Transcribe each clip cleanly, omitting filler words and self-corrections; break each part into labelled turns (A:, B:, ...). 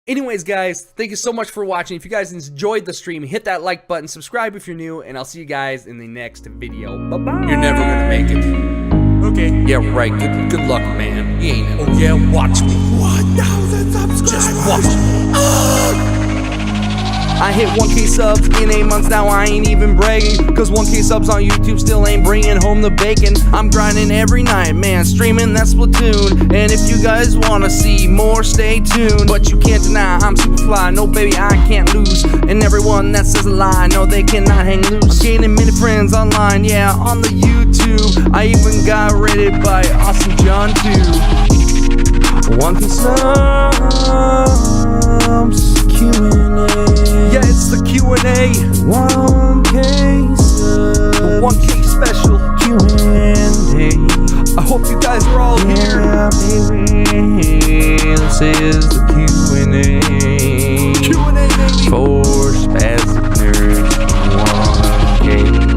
A: Anyways, guys, thank you so much for watching. If you guys enjoyed the stream, hit that like button, subscribe if you're new, and I'll see you guys in the next video. Bye-bye.
B: You're never gonna make it.
C: Okay.
B: Yeah, right. Good luck, man. You ain't never.
C: Oh yeah, watch me. 1,000 subscribers.
B: Just watch me.
A: I hit 1K subs in 8 months now, I ain't even bragging, cause 1K subs on YouTube still ain't bringing home the bacon. I'm grinding every night, man, streaming that Splatoon. And if you guys wanna see more, stay tuned. But you can't deny, I'm super fly, no baby, I can't lose. And everyone that says a lie, no they cannot hang loose. I'm gaining many friends online, yeah, on the YouTube. I even got rated by Awesome John too. 1K subs, Q&A. Yeah, it's the Q&A. 1K subs, 1K special Q&A. I hope you guys are all here. Yeah, baby, this is the Q&A. Q&A, baby. For Spastic Nerds 1K.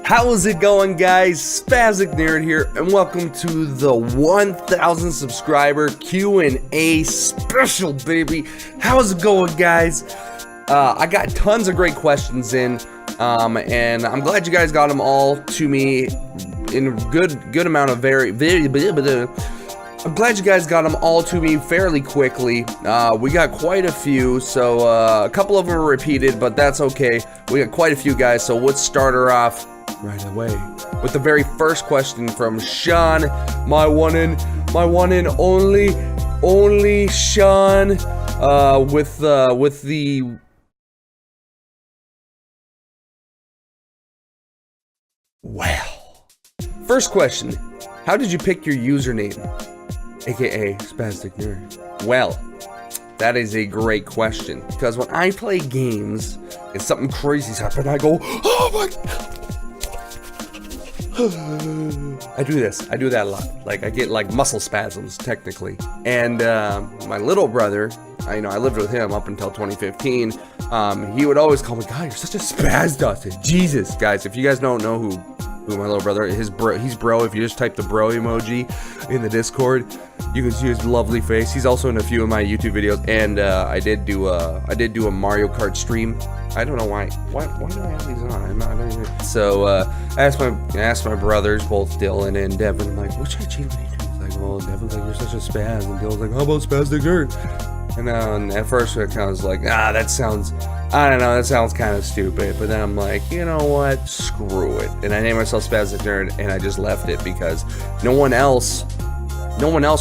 A: How is it going, guys? Spastic Nerd here, and welcome to the 1,000 subscriber Q&A special, baby. How's it going, guys? I got tons of great questions in, and I'm glad you guys got them all to me in a good amount of I'm glad you guys got them all to me fairly quickly. We got quite a few, so a couple of them are repeated, but that's okay. We got quite a few, guys, so let's start her off right away with the very first question from Sean, my one and only Sean, with the well. First question: how did you pick your username, aka Spastic Nerd? Well, that is a great question, because when I play games and something crazy's happened, I go, oh my. I do that a lot. Like, I get like muscle spasms technically. And my little brother, I lived with him up until 2015. He would always call me, God, you're such a spaz dusted. Jesus, guys, if you guys don't know who my little brother is, he's bro. If you just type the bro emoji in the Discord, you can see his lovely face. He's also in a few of my YouTube videos, and I did do a Mario Kart stream. I don't know why do I have these on? I'm not even. So I asked my brothers, both Dylan and Devin, I'm like, what should I change my name to? He's like, well, Devin's like, you're such a spaz, and Dylan's like, how about Spastic Nerd? And at first I kind of was like, that sounds, I don't know, that sounds kind of stupid. But then I'm like, you know what, screw it. And I named myself Spastic Nerd, and I just left it because no one else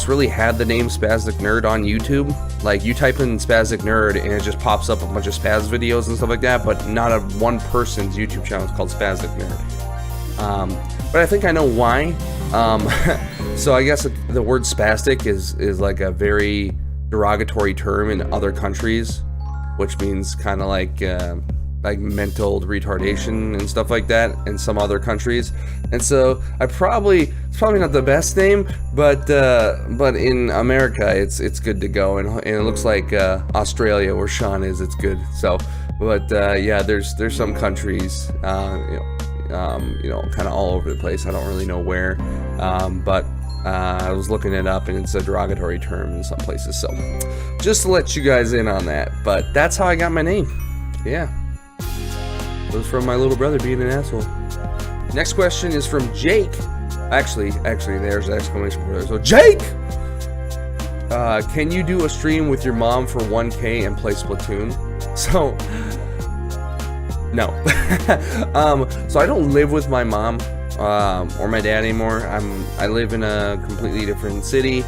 A: really had the name Spastic Nerd on YouTube. Like, you type in Spastic Nerd and it just pops up a bunch of spaz videos and stuff like that, but not one person's YouTube channel is called Spastic Nerd. But I think I know why. So I guess the word spastic is like a very derogatory term in other countries, which means kind of like mental retardation and stuff like that in some other countries. And so it's probably not the best name, but in America it's good to go, and it looks like Australia, where Sean is, it's good. So yeah, there's some countries kind of all over the place. I don't really know where, but I was looking it up, and it's a derogatory term in some places. So just to let you guys in on that. But that's how I got my name. Yeah, it was from my little brother being an asshole. Next question is from Jake. Actually, there's the exclamation point there. So Jake, can you do a stream with your mom for 1K and play Splatoon? So no. So I don't live with my mom or my dad anymore. I live in a completely different city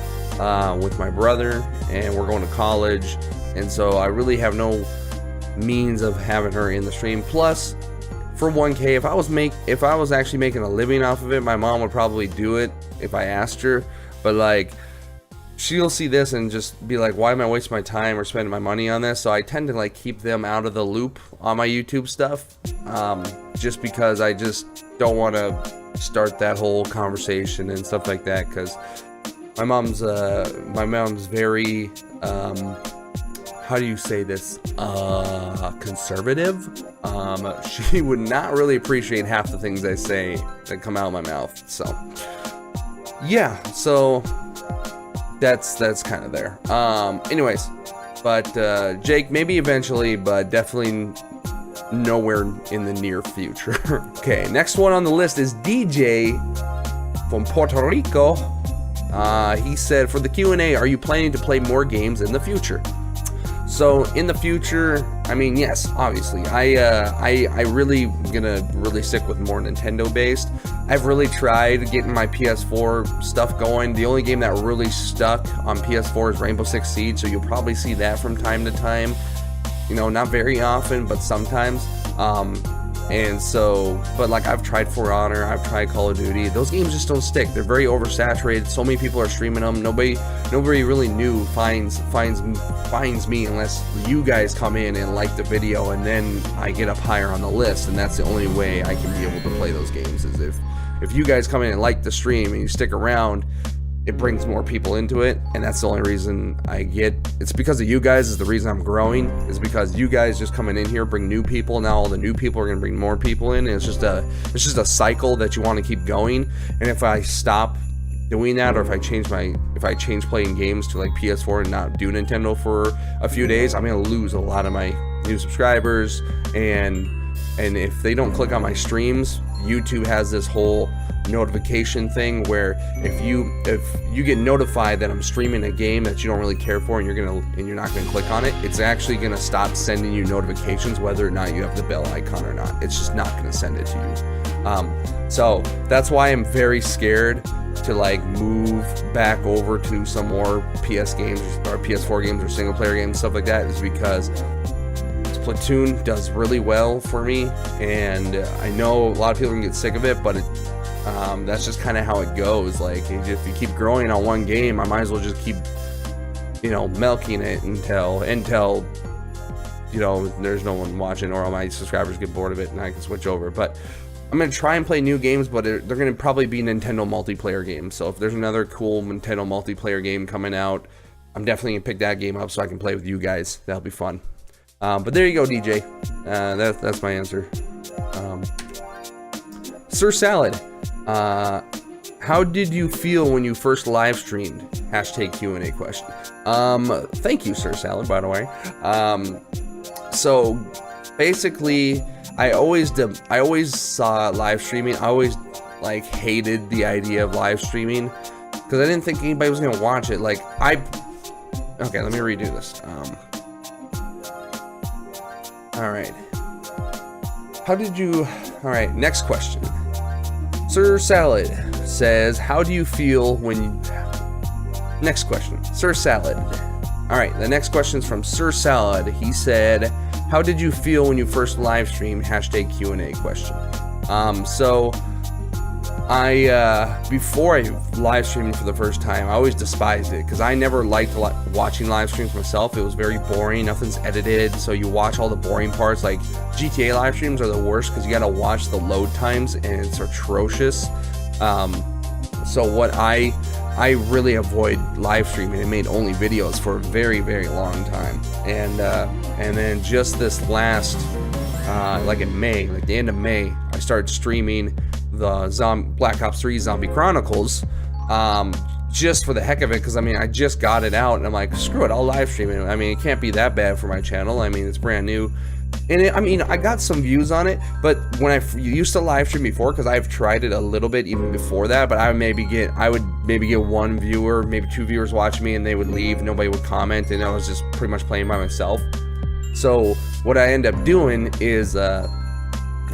A: with my brother, and we're going to college, and so I really have no means of having her in the stream. Plus, for 1K, if I was actually making a living off of it, my mom would probably do it if I asked her. But like, she'll see this and just be like, why am I wasting my time or spending my money on this? So I tend to like keep them out of the loop on my YouTube stuff, just because I just don't want to start that whole conversation and stuff like that, because my mom's very how do you say this, conservative. She would not really appreciate half the things I say that come out of my mouth. So yeah, so that's kind of there. Anyways, but Jake, maybe eventually, but definitely nowhere in the near future. Okay, next one on the list is DJ from Puerto Rico. He said, for the Q&A, are you planning to play more games in the future? So in the future, I mean, yes, obviously. I really gonna stick with more Nintendo based. I've really tried getting my PS4 stuff going. The only game that really stuck on PS4 is Rainbow Six Siege, so you'll probably see that from time to time. You know, not very often, but sometimes. And so, but like I've tried For Honor, I've tried Call of Duty. Those games just don't stick. They're very oversaturated. So many people are streaming them. Nobody really finds me unless you guys come in and like the video, and then I get up higher on the list. And that's the only way I can be able to play those games, is if you guys come in and like the stream and you stick around. It brings more people into it, and that's the only reason it's because of you guys is the reason I'm growing, is because you guys just coming in here bring new people. Now all the new people are going to bring more people in, and it's just a cycle that you want to keep going. And if I stop doing that, or if I change playing games to like PS4 and not do Nintendo for a few days, I'm going to lose a lot of my new subscribers. And if they don't click on my streams, YouTube has this whole notification thing where if you get notified that I'm streaming a game that you don't really care for, and you're not gonna click on it, it's actually gonna stop sending you notifications whether or not you have the bell icon or not. It's just not gonna send it to you. So that's why I'm very scared to like move back over to some more PS games or PS4 games or single player games, stuff like that, is because Splatoon does really well for me, and I know a lot of people can get sick of it, but that's just kind of how it goes. Like, if you keep growing on one game, I might as well just keep, milking it until there's no one watching, or all my subscribers get bored of it and I can switch over. But I'm gonna try and play new games, but they're gonna probably be Nintendo multiplayer games. So if there's another cool Nintendo multiplayer game coming out, I'm definitely gonna pick that game up so I can play with you guys. That'll be fun. But there you go, DJ. That's my answer. Sir Salad, how did you feel when you first live streamed? Hashtag Q&A question. Thank you, Sir Salad, by the way. So basically, I always saw live streaming. I always like hated the idea of live streaming because I didn't think anybody was gonna watch it. Okay, let me redo this. All right. All right, next question. Sir Salad says, how do you feel when next question, Sir Salad. All right, the next question is from Sir Salad. He said, how did you feel when you first live streamed? Hashtag Q&A question. So before I live streamed for the first time, I always despised it because I never liked watching live streams myself. It was very boring. Nothing's edited, so you watch all the boring parts. Like GTA live streams are the worst because you gotta watch the load times and it's atrocious. So what I really avoid live streaming and made only videos for a very, very long time. And then just this last, like in May, like the end of May, I started streaming the Black Ops 3 Zombie Chronicles, just for the heck of it, because I mean I just got it out and I'm like, screw it, I'll live stream it. I mean, it can't be that bad for my channel. I mean, it's brand new, and I mean I got some views on it, but when I used to live stream before, because I've tried it a little bit even before that, but I would maybe get one viewer, maybe two viewers watching me, and they would leave, nobody would comment, and I was just pretty much playing by myself. So what I end up doing is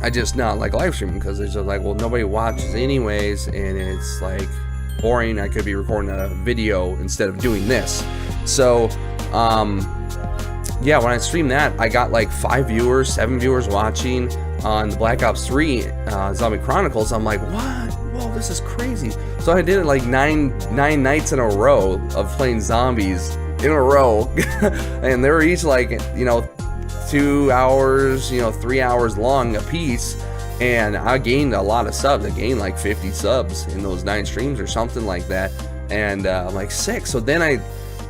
A: I just not like live streaming because it's just like, well, nobody watches anyways, and it's like boring. I could be recording a video instead of doing this. So yeah, when I streamed that, I got like 5 viewers, 7 viewers watching on the Black Ops 3 Zombie Chronicles. I'm like, what? Whoa, this is crazy. So I did it like nine nights in a row of playing zombies in a row, and they were each like, 2 hours, 3 hours long a piece, and I gained a lot of subs. I gained like 50 subs in those 9 streams or something like that, and I'm like, sick. So then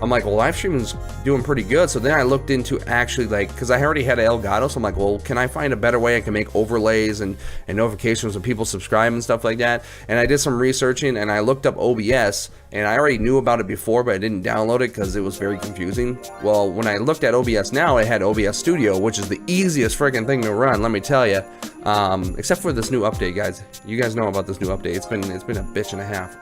A: I'm like, well, live streaming's doing pretty good. So then I looked into actually, like, because I already had Elgato, so I'm like, well, can I find a better way I can make overlays and notifications when people subscribe and stuff like that? And I did some researching, and I looked up OBS, and I already knew about it before, but I didn't download it because it was very confusing. Well, when I looked at OBS now, it had OBS Studio, which is the easiest freaking thing to run, let me tell you. Except for this new update, guys. You guys know about this new update. It's been a bitch and a half.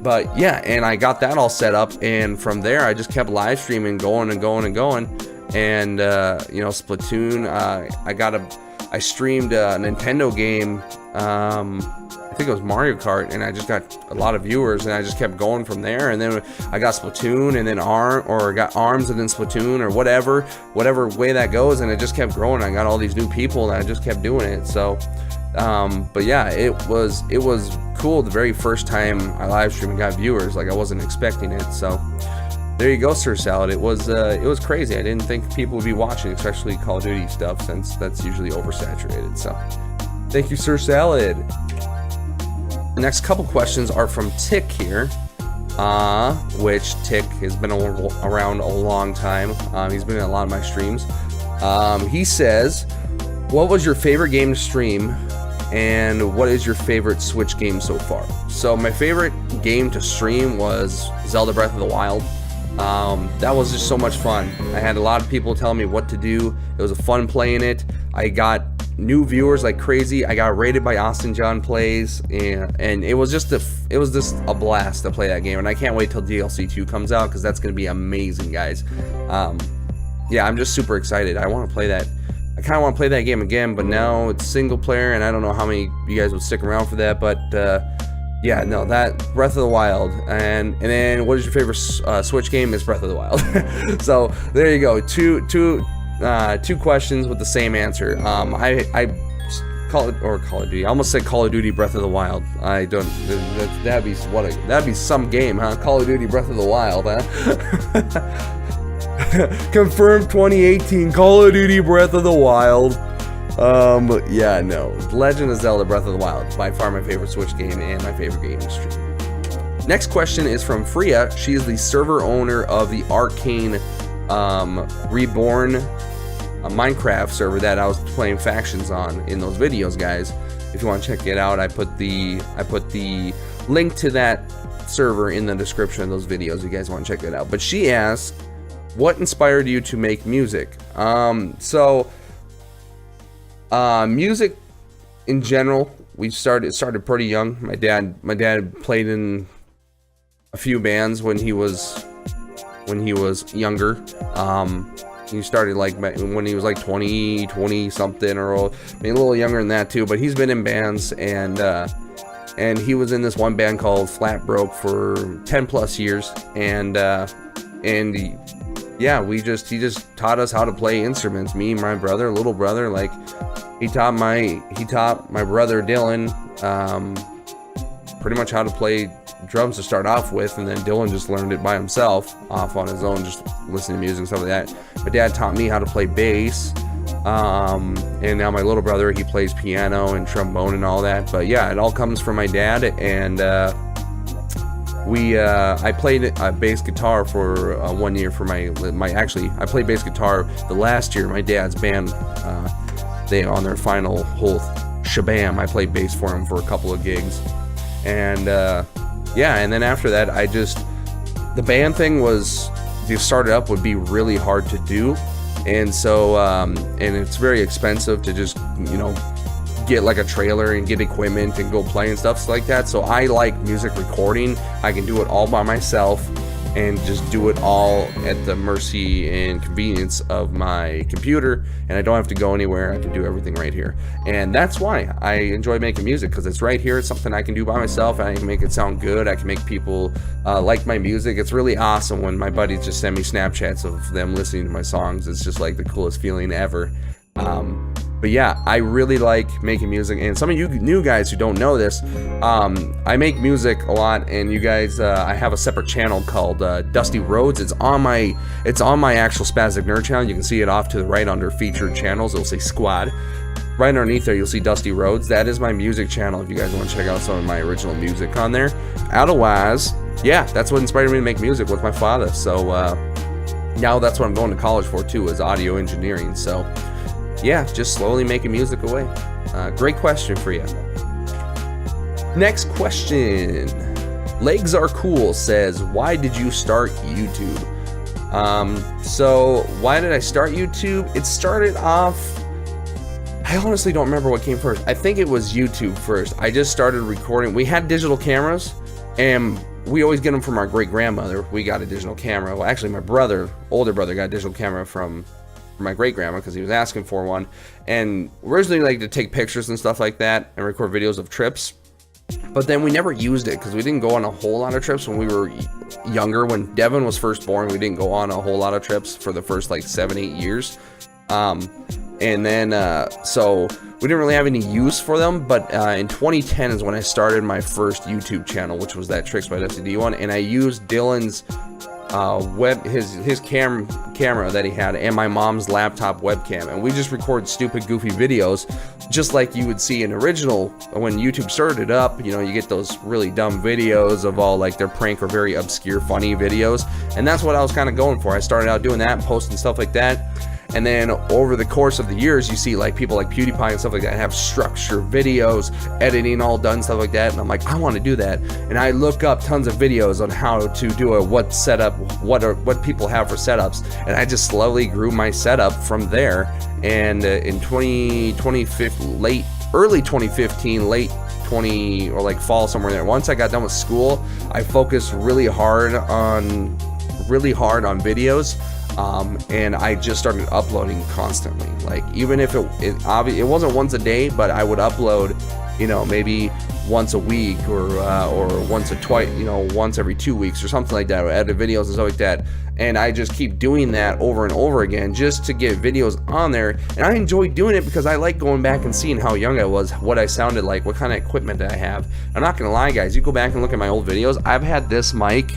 A: But yeah, and I got that all set up, and from there I just kept live streaming, going and going and going. And you know, Splatoon, I streamed a Nintendo game, I think it was Mario Kart, and I just got a lot of viewers, and I just kept going from there. And then I got Splatoon, and then got Arms, and then Splatoon, or whatever way that goes, and it just kept growing. I got all these new people, and I just kept doing it. So but yeah, it was cool the very first time I live streamed and got viewers. Like, I wasn't expecting it. So there you go, Sir Salad. It was crazy. I didn't think people would be watching, especially Call of Duty stuff, since that's usually oversaturated. So thank you, Sir Salad. The next couple questions are from Tick here, which Tick has been around a long time. He's been in a lot of my streams. He says, what was your favorite game to stream, and what is your favorite Switch game so far? So my favorite game to stream was Zelda Breath of the Wild. That was just so much fun. I had a lot of people telling me what to do. It was a fun playing it. I got new viewers like crazy. I got rated by Austin John Plays, and it was just a blast to play that game. And I can't wait till DLC 2 comes out, because that's gonna be amazing, guys. Yeah, I'm just super excited. I want to play that. I kind of want to play that game again, but now it's single player, and I don't know how many you guys would stick around for that. But yeah, no, that Breath of the Wild, and then what is your favorite Switch game? Is Breath of the Wild. So there you go. Two questions with the same answer. I Call of Duty. I almost said Call of Duty Breath of the Wild. I don't. That'd be some game, huh? Call of Duty Breath of the Wild, huh? Confirmed 2018 Call of Duty Breath of the Wild. Yeah, no. Legend of Zelda Breath of the Wild, by far my favorite Switch game and my favorite game to stream. Next question is from Freya. She is the server owner of the Arcane Reborn Minecraft server that I was playing factions on in those videos, guys. If you want to check it out, I put the link to that server in the description of those videos if you guys want to check it out. But she asked, what inspired you to make music? Music in general, it started pretty young. My dad played in a few bands when he was younger. He started like when he was like 20 something, or maybe a little younger than that too. But he's been in bands, and he was in this one band called Flat Broke for 10 plus years, and yeah, he just taught us how to play instruments. Me and my little brother, like he taught my brother Dylan pretty much how to play drums to start off with, and then Dylan just learned it by himself off on his own, just listening to music and stuff like that. My dad taught me how to play bass, and now my little brother, he plays piano and trombone and all that. But yeah, it all comes from my dad, and I played bass guitar for 1 year for I played bass guitar the last year my dad's band, they on their final whole shabam, I played bass for him for a couple of gigs. And yeah, and then after that, the band thing to start it up would be really hard to do, and so and it's very expensive to just, you know, get like a trailer and get equipment and go play and stuff like that. So I like music recording. I can do it all by myself and just do it all at the mercy and convenience of my computer, and I don't have to go anywhere. I can do everything right here, and that's why I enjoy making music, because it's right here. It's something I can do by myself, and I can make it sound good. I can make people like my music. It's really awesome when my buddies just send me Snapchats of them listening to my songs. It's just like the coolest feeling ever. But yeah, I really like making music, and some of you new guys who don't know this, I make music a lot, and you guys, I have a separate channel called Dusty Roads. It's on my actual Spastic Nerd channel. You can see it off to the right under featured channels. It'll say Squad, right underneath there, you'll see Dusty Roads. That is my music channel if you guys want to check out some of my original music on there. Otherwise, yeah, that's what inspired me to make music with my father. So now that's what I'm going to college for too, is audio engineering. So yeah, just slowly making music away. Great question for you. Next question. Legs Are Cool says, why did you start YouTube? So why did I start YouTube? It started off, I honestly don't remember what came first. I think it was YouTube first. I just started recording. We had digital cameras, and we always get them from our great grandmother. We got a digital camera. Well, actually, my brother, older brother, got a digital camera from my great grandma because he was asking for one. And originally, like, to take pictures and stuff like that and record videos of trips. But then we never used it because we didn't go on a whole lot of trips when we were younger. When Devin was first born, we didn't go on a whole lot of trips for the first like 7-8 years. And then so we didn't really have any use for them. But in 2010 is when I started my first YouTube channel, which was that Tricks by Dusty one, and I used Dylan's his camera that he had and my mom's laptop webcam, and we just record stupid goofy videos just like you would see in original when YouTube started up. You know, you get those really dumb videos of all like their prank or very obscure funny videos, and that's what I was kind of going for. I started out doing that, posting stuff like that. And then over the course of the years, you see like people like PewDiePie and stuff like that have structured videos, editing all done, stuff like that. And I'm like, I want to do that. And I look up tons of videos on how to do what what people have for setups. And I just slowly grew my setup from there. And in early 2015, late 20 or like fall somewhere there, once I got done with school, I focused really hard on videos. And I just started uploading constantly. Like, even if it wasn't once a day, but I would upload, you know, maybe once a week or once or twice, you know, once every 2 weeks or something like that, or edit videos and stuff like that. And I just keep doing that over and over again just to get videos on there. And I enjoy doing it because I like going back and seeing how young I was, what I sounded like, what kind of equipment I have. I'm not gonna lie, guys, you go back and look at my old videos, I've had this mic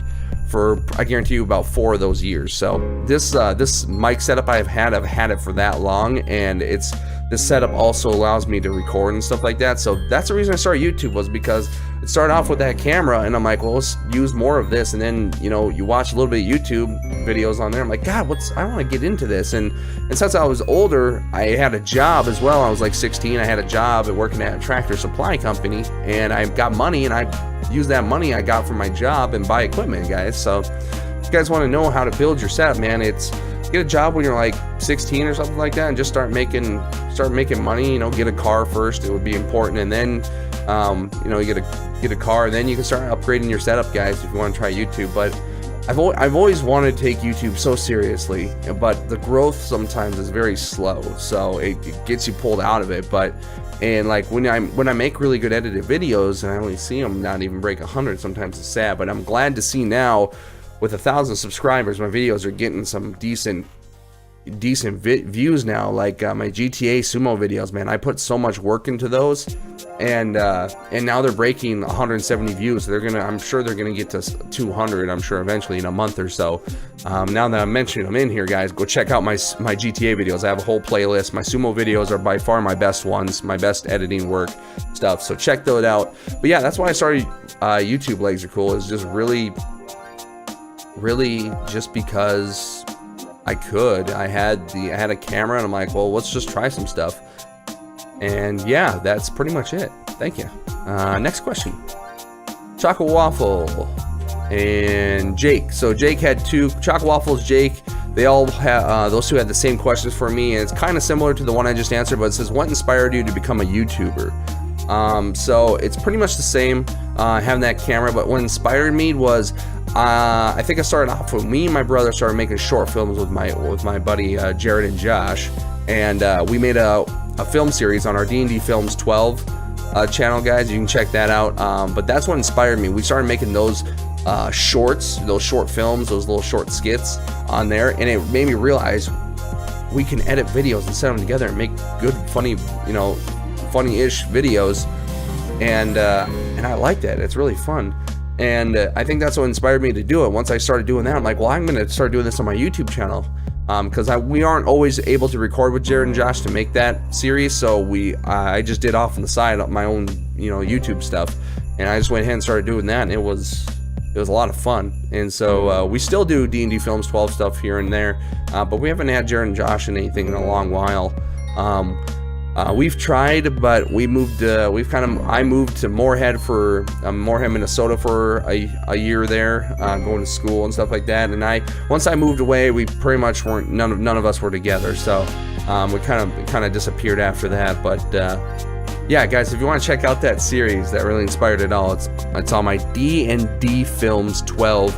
A: for, I guarantee you, about 4 of those years. So this mic setup I've had it for that long, and this setup also allows me to record and stuff like that. So that's the reason I started YouTube, was because it started off with that camera, and I'm like, well, let's use more of this. And then, you know, you watch a little bit of YouTube videos on there. I'm like, God, I want to get into this. And since I was older, I had a job as well. I was like 16. I had a job working at a tractor supply company, and I got money, and I use that money I got from my job and buy equipment, guys. So if you guys want to know how to build your setup, man, it's get a job when you're like 16 or something like that, and just start making money. You know, get a car first. It would be important, and then you know, you get a car, and then you can start upgrading your setup, guys, if you want to try YouTube. But I've always wanted to take YouTube so seriously, but the growth sometimes is very slow, so it gets you pulled out of it. And like when I make really good edited videos and I only see them not even break 100, sometimes it's sad. But I'm glad to see now, with 1,000 subscribers, my videos are getting some decent views now. Like my GTA sumo videos, man, I put so much work into those, and now they're breaking 170 views. I'm sure they're gonna get to 200. I'm sure eventually, in a month or so. Now that I'm mentioning them in here, guys, go check out my GTA videos. I have a whole playlist. My sumo videos are by far my best ones, my best editing work stuff. So check those out. But yeah, that's why I started YouTube. Legs Are Cool is just really just because I could. I had a camera, and I'm like, well, let's just try some stuff. And yeah, that's pretty much it. Thank you. Next question. Chocolate Waffle and Jake. So Jake had 2 Chocolate Waffles. Jake, they all have those 2 had the same questions for me, and it's kind of similar to the one I just answered, but it says, what inspired you to become a YouTuber? So it's pretty much the same, having that camera, but what inspired me was, I think I started off with me and my brother started making short films with my buddy Jared and Josh, and we made a film series on our D&D Films 12 channel, guys. You can check that out. But that's what inspired me. We started making those shorts, those short films, those little short skits on there, and it made me realize we can edit videos and set them together and make good, funny, you know, funny-ish videos, and I like that. It's really fun. And I think that's what inspired me to do it. Once I started doing that, I'm like, well, I'm going to start doing this on my YouTube channel. Because we aren't always able to record with Jared and Josh to make that series, so I just did off on the side my own, YouTube stuff, and I just went ahead and started doing that, and it was a lot of fun. And so we still do D&D Films 12 stuff here and there, but we haven't had Jared and Josh in anything in a long while. We've tried, but I moved to Moorhead Minnesota for a year there, going to school and stuff like that. And once I moved away, we pretty much weren't, none of us were together. So we kind of disappeared after that. But yeah, guys, if you want to check out that series that really inspired it all, it's on my D&D Films 12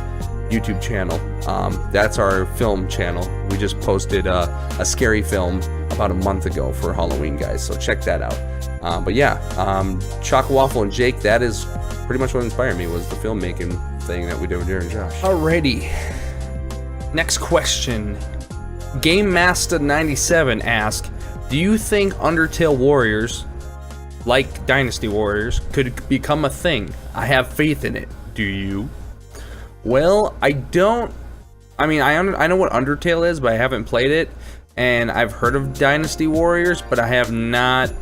A: YouTube channel. That's our film channel. We just posted a scary film about a month ago for Halloween, guys, so check that out. But yeah, Chocolate Waffle and Jake, that is pretty much what inspired me, was the filmmaking thing that we did with Jared and Josh.
D: Alrighty. Next question. Game Master 97 asks, do you think Undertale Warriors, like Dynasty Warriors, could become a thing? I have faith in it. Do you?
A: Well, I don't. I mean, I know what Undertale is, but I haven't played it. And I've heard of Dynasty Warriors, but I have not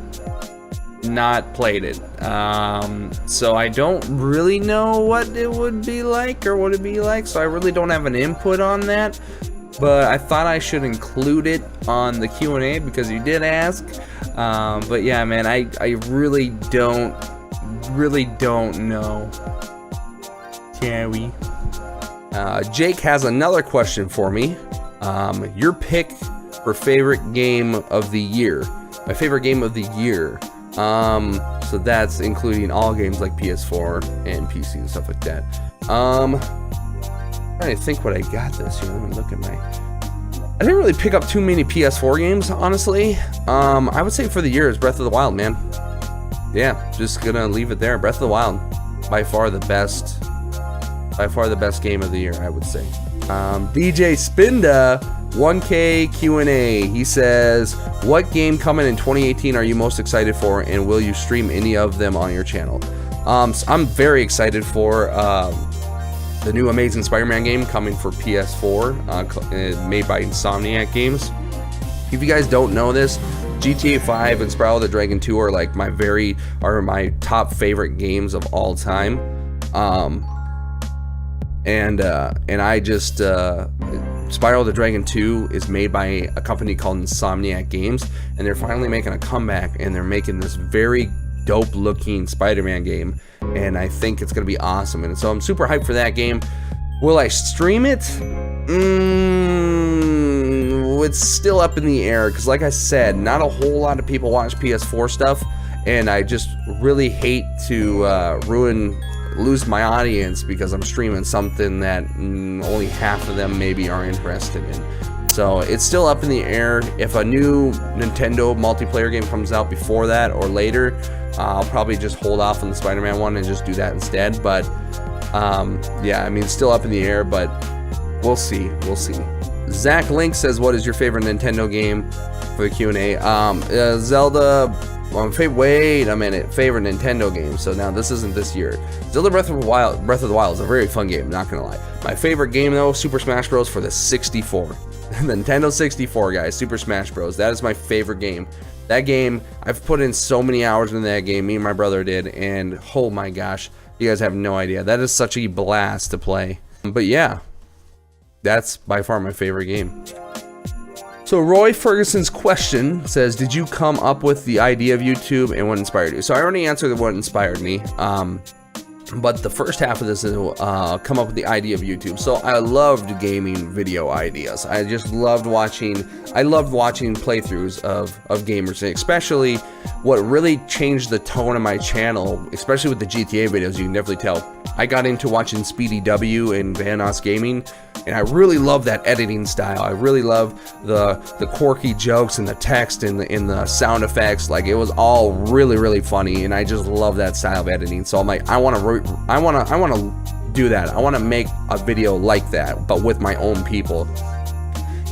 A: played it. So I don't really know what it would be like or what it'd be like. So I really don't have an input on that. But I thought I should include it on the Q&A because you did ask. But yeah, man, I really don't know. Terry. Jake has another question for me. Your pick for favorite game of the year. My favorite game of the year. So that's including all games like PS4 and PC and stuff like that. I'm trying to think what I got this year. Let me look at I didn't really pick up too many PS4 games, honestly. I would say for the year is Breath of the Wild, man. Yeah, just gonna leave it there. Breath of the Wild, by far the best game of the year, I would say. DJ Spinda, 1K Q&A. He says, what game coming in 2018 are you most excited for, and will you stream any of them on your channel? So I'm very excited for the new Amazing Spider-Man game coming for PS4, made by Insomniac Games. If you guys don't know this, GTA 5 and Spiral the Dragon 2 are like my top favorite games of all time. And I just Spiral the Dragon 2 is made by a company called Insomniac Games, and they're finally making a comeback, and they're making this very dope looking Spider-Man game, and I think it's gonna be awesome. And so I'm super hyped for that game. Will I stream it? It's still up in the air, because like I said, not a whole lot of people watch PS4 stuff, and I just really hate to lose my audience because I'm streaming something that only half of them maybe are interested in. So it's still up in the air. If a new Nintendo multiplayer game comes out before that or later, I'll probably just hold off on the Spider-Man one and just do that instead. But yeah, I mean, it's still up in the air, but we'll see. Zach Link says, what is your favorite Nintendo game for the Q&A? Zelda. Wait a minute, favorite Nintendo game. So now this isn't this year. Zelda Breath of the Wild is a very fun game, not gonna lie. My favorite game though, Super Smash Bros. For the 64. The Nintendo 64, guys, Super Smash Bros. That is my favorite game. That game, I've put in so many hours into that game, me and my brother did, and oh my gosh, you guys have no idea. That is such a blast to play. But yeah, that's by far my favorite game. So Roy Ferguson's question says, did you come up with the idea of YouTube and what inspired you? So I already answered what inspired me. But the first half of this is come up with the idea of YouTube. So I loved gaming video ideas. I just loved watching playthroughs of gamers, and especially what really changed the tone of my channel, especially with the GTA videos, you can definitely tell. I got into watching Speedy W and Vanos Gaming, and I really love that editing style. I really love the quirky jokes and the text and the sound effects. Like, it was all really funny, and I just love that style of editing. So I'm like, I want to do that. I want to make a video like that, but with my own people.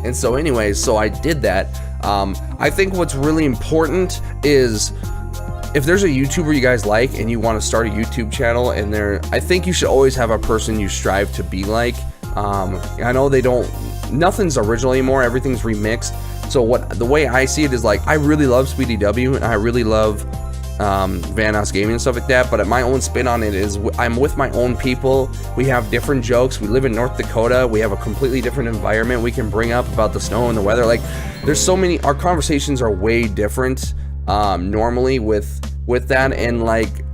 A: And so anyways, so I did that. I think what's really important is if there's a YouTuber you guys like and you want to start a YouTube channel, and I think you should always have a person you strive to be like. I know nothing's original anymore, everything's remixed. So the way I see it is like, I really love Speedy W and I really love Dynasty Gaming and stuff like that, but my own spin on it is I'm with my own people. We have different jokes. We live in North Dakota. We have a completely different environment we can bring up about the snow and the weather. Like, there's so many, our conversations are way different normally with that, and like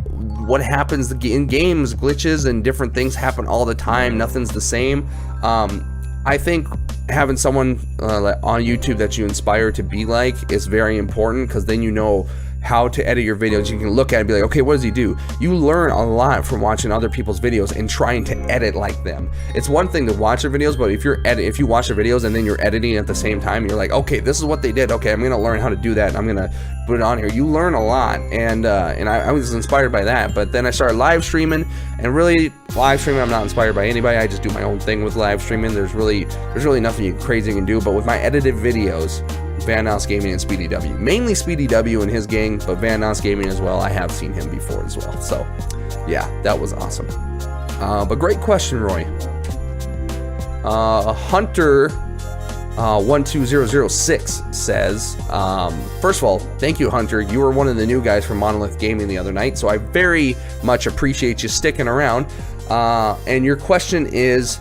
A: what happens in games, glitches and different things happen all the time. Nothing's the same. I think having someone on YouTube that you inspire to be like is very important, because then you know how to edit your videos. You can look at it and be like, okay, what does he do? You learn a lot from watching other people's videos and trying to edit like them. It's one thing to watch their videos, but if you watch their videos and then you're editing at the same time, you're like, okay, this is what they did. Okay, I'm gonna learn how to do that. I'm gonna put it on here. You learn a lot, and I was inspired by that. But then I started live streaming, and really live streaming, I'm not inspired by anybody. I just do my own thing with live streaming. There's really nothing crazy you can do. But with my edited videos, Dynasty Gaming and Speedy W. Mainly Speedy W and his gang, but Dynasty Gaming as well. I have seen him before as well. So, yeah, that was awesome. But great question, Roy. Hunter 12006 says, first of all, thank you, Hunter. You were one of the new guys from Monolith Gaming the other night, so I very much appreciate you sticking around. And your question is,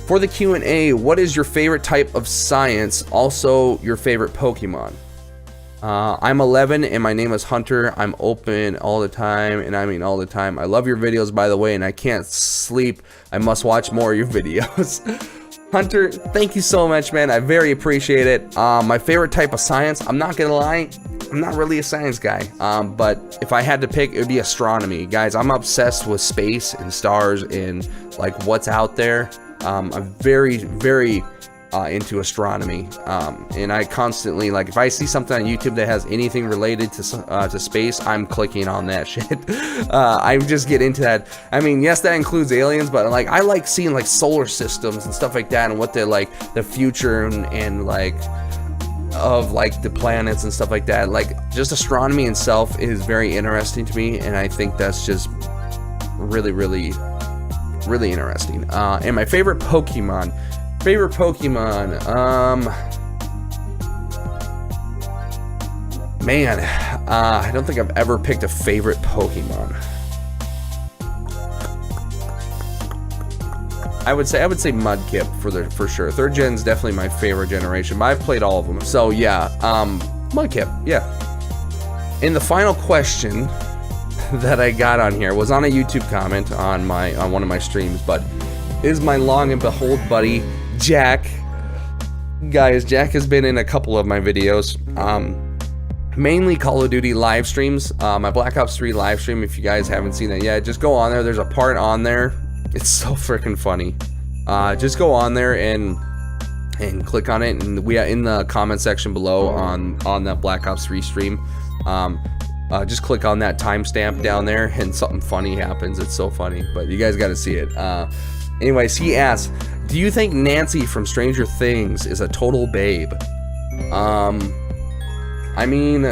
A: for the Q&A, what is your favorite type of science? Also, your favorite Pokemon? I'm 11 and my name is Hunter. I'm open all the time, and I mean all the time. I love your videos, by the way, and I can't sleep. I must watch more of your videos. Hunter, thank you so much, man. I very appreciate it. My favorite type of science, I'm not gonna lie, I'm not really a science guy, but if I had to pick, it would be astronomy. Guys, I'm obsessed with space and stars and like what's out there. I'm very, very into astronomy, and I constantly, like, if I see something on YouTube that has anything related to space, I'm clicking on that shit. I just get into that. I mean, yes, that includes aliens, but like, I like seeing like solar systems and stuff like that, and what they're like, the future and like of like the planets and stuff like that. Like, just astronomy itself is very interesting to me, and I think that's just really, really, really interesting. And my favorite Pokemon, man, I don't think I've ever picked a favorite Pokemon. I would say Mudkip for sure. Third gen's definitely my favorite generation, but I've played all of them. So yeah, Mudkip, yeah. And the final question that I got on here was on a YouTube comment on one of my streams, but is my long and behold buddy Jack. Guys, Jack has been in a couple of my videos, mainly Call of Duty live streams, my Black Ops 3 live stream. If you guys haven't seen that yet, just go on there. There's a part on there, it's so freaking funny. Just go on there and click on it, and we are in the comment section below on that Black Ops 3 stream. Just click on that timestamp down there, and something funny happens. It's so funny, but you guys got to see it. Anyways, he asks, do you think Nancy from Stranger Things is a total babe? I mean,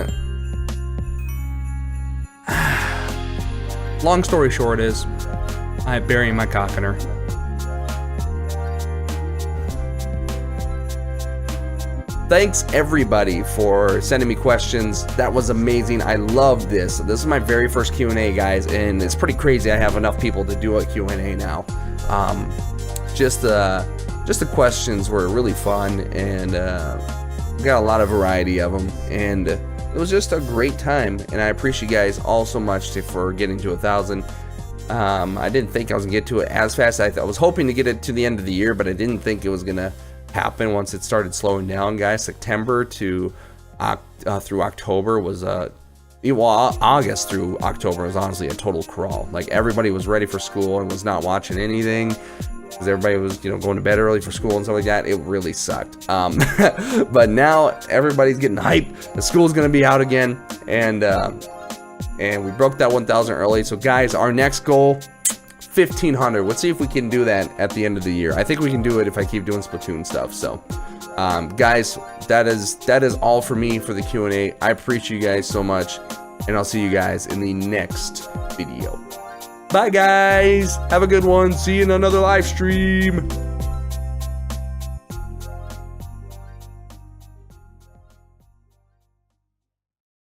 A: long story short is, I bury my cock in her. Thanks everybody for sending me questions. That was amazing. I love this. This is my very first Q&A, guys, and it's pretty crazy I have enough people to do a Q&A now. Just the questions were really fun, and got a lot of variety of them, and it was just a great time, and I appreciate you guys all so much for getting to 1,000. I didn't think I was gonna get to it as fast. I was hoping to get it to the end of the year, but I didn't think it was gonna happen once it started slowing down, guys. September to through October was August through October was honestly a total crawl. Like, everybody was ready for school and was not watching anything because everybody was, you know, going to bed early for school and stuff like that. It really sucked. But now everybody's getting hyped. The school's gonna be out again, and we broke that 1,000 early. So guys, our next goal, 1,500. Let's see if we can do that at the end of the year. I think we can do it if I keep doing Splatoon stuff. So guys, that is all for me for the Q&A. I appreciate you guys so much. and I'll see you guys in the next video. Bye, guys. Have a good one. See you in another live stream.